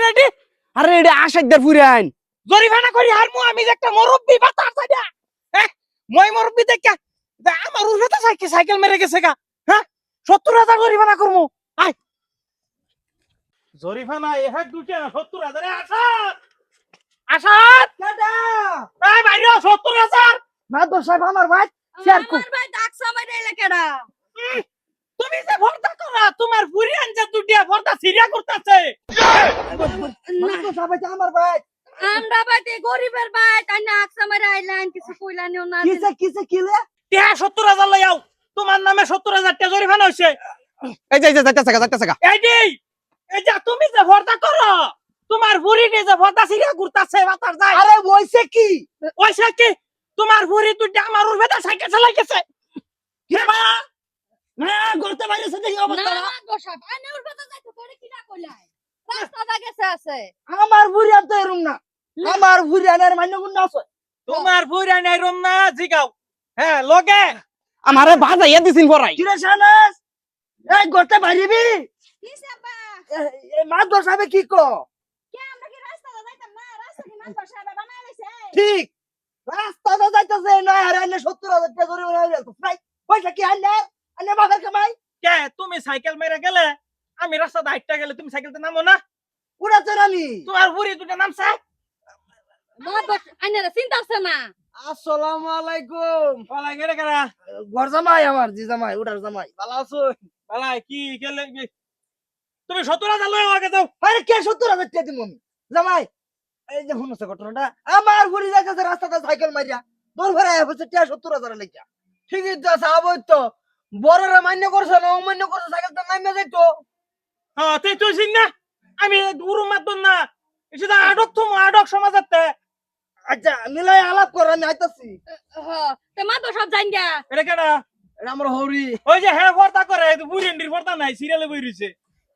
ready আরে এটা আশাইদার ফুরান জরিমানা করি আর আমি যে একটা মুরব্বি বাতা সাইডা মই মুরব্বি দেখা আমার উঠে তো সাইকেল মেরে গেছে গা হ্যাঁ 70,000 জরিমানা করমু আয় জরিমানা এক দুইটা 70,000 আসাদ আসাদ দাদা এই বাইরে 70,000 মাদর সাহেব আমার ভাই শেয়ার কর আমার ভাই ডাকছা মাইরা এলাকাটা তুমি যে ভর্তা করা তোমার বুড়িয়ান যে দুটিয়া ভর্তা সিরিয়া করতেছে মাদর সাহেব আমার ভাই আমরা বাড়িতে গরিবের ভাই তাই না আকসা মাইরা আইলেন কিছু কইলানিও না কিসে কিলে টিয়া 70,000 লই আও তোমার নামে 70,000 টাকা জরিমানা হইছে এই যে যাইতাছে এই যে তুমি যে ভর্তা করো তোমার বুড়ি যে ভর্তা সিরিয়া করতেছে বাতার যায় আরে বইছে কি ওইসা কি তোমার বুড়ি তুই আমার উঠে তো সাইকেল চালাই গেছে কি বা না করতে পারিস দেখি না অবস্থা না বসা আনে ওর কথা যাইতো তোরে কি না কইলাই রাস্তা গেছে আছে আমার বুড়িয়া তো এরম না আমার বুড়িয়ানের মান্য গুণ আছে তোমার বুড়ি নাই রম না জিগাও হ্যাঁ লগে আমারে বাজাইয়া দিছিন পরাই কিরে শানাস এই করতে পারিবি কিসে আব্বা এই মাদর সাহেব কি কো কে আমরা কি রাস্তা যাইতাম না রাস্তা কি মান বসা বানাই লইছে ঠিক রাস্তা যাইতাছে না আর এনে 70,000 টাকা জরিমানা হয়ে গেল ভাই পয়সা কি আনে বাবার কামাই কে তুমি সাইকেল মেরে গেলে আমি রাস্তা হাইটটা গেলে তুমি সাইকেলতে নামো না উড়াতে রানি তোমার বুড়ি দুটো নামছে মা বস আইনারা চিন্তা আছে না আসসালামু আলাইকুম পালা গেড়ে গেড়া ঘর জামাই আমার জি জামাই উড়ার জামাই ভালো আছো পালা কি গেলে তুমি 70,000 লই আগে যাও আরে কে 70,000 টাকা দিমু আমি জামাই এই যে শুনছে ঘটনাটা আমার ঘুরি যাইতেছে রাস্তাতে সাইকেল মাইরা দৌড় ভরে হচ্ছে টাকা 70,000 লেখা ঠিকই তো সাবই তো বড়রা মান্য করছে না অমান্য করছে সাইকেল তো নামে যাইতো হ্যাঁ তুই চিন না আমি গুরু মাতন না সেটা আডক সমাজতে আচ্ছা মিলাই আলাপ কর আমি আইতাছি তে মা তো সব জান গা এটা কেডা এটা আমার হরি ওই যে হ্যাঁ ভর্তা করে বুড়িন্ডির ভর্তা নাই সিরিয়ালে বই রইছে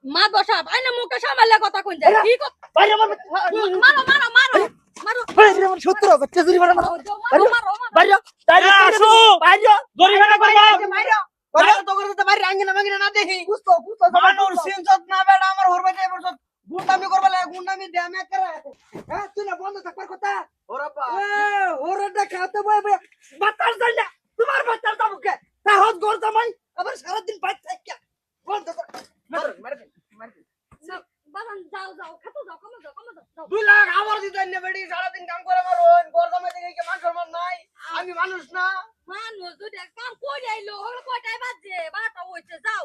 মা বসা আইনা মুখে সামালে কথা কইন যায় ঠিক ভাই আমার মারো মারো মারো মারো ভাই আমার 70,000 টাকা জরিমানা মারো মারো মারো ভাই আসো ভাই জরিমানা করবা ভাই তো করতে পারি আঙ্গিনা মাঙ্গিনা না দেখি বুঝতো মানুষ সিনজত না বেড়া আমার হরবে যে বছর গুন্ডামি করবে লাগে গুন্ডামি দে আমি করে হ্যাঁ তুই না বন্ধ থাকবার কথা ওরাপা ওরাটা খাতে বই বই বাতাস যাই না তোমার বাতাস দাও কে তাহত গর জামাই আবার সারা দিন বাইক থাকি বন্ধ কর মার বাবান যাও যাও খাতো যাও কমো যাও 2 লাখ আমার দিতেন না বেডি সারা দিন কাম করে আমার গর জামাই দেখে কি মান সম্মান নাই আমি মানুষ না মানুষ দুইটা কাম করে আইলো হলো কয়টায় বাজে 12টা হইছে যাও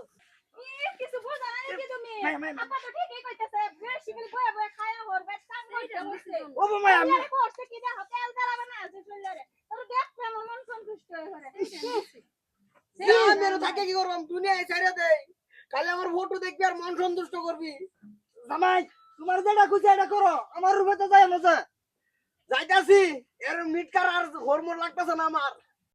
কিছু বোঝা নাই কি তুমি আপা তো ঠিকই কইতাছে বেশি করে বয়ে বয়ে খায়া হর বেশ কাম কইতে হইছে ও মামা আমি করছে কি দেখো তেল জ্বালাবে না আছে চললে তোর দেখতে আমার মন সন্তুষ্ট হয়ে ঘরে মেরে থাকে কি করব দুনিয়ায় ছেড়ে দেই কালে আমার ফটো দেখবি আর মন সন্তুষ্ট করবি জামাই তোমার যেটা খুশি এটা করো আমার রূপে তো যাই মজা যাইতাছি এর মিটকার আর হরমোন লাগতেছে না আমার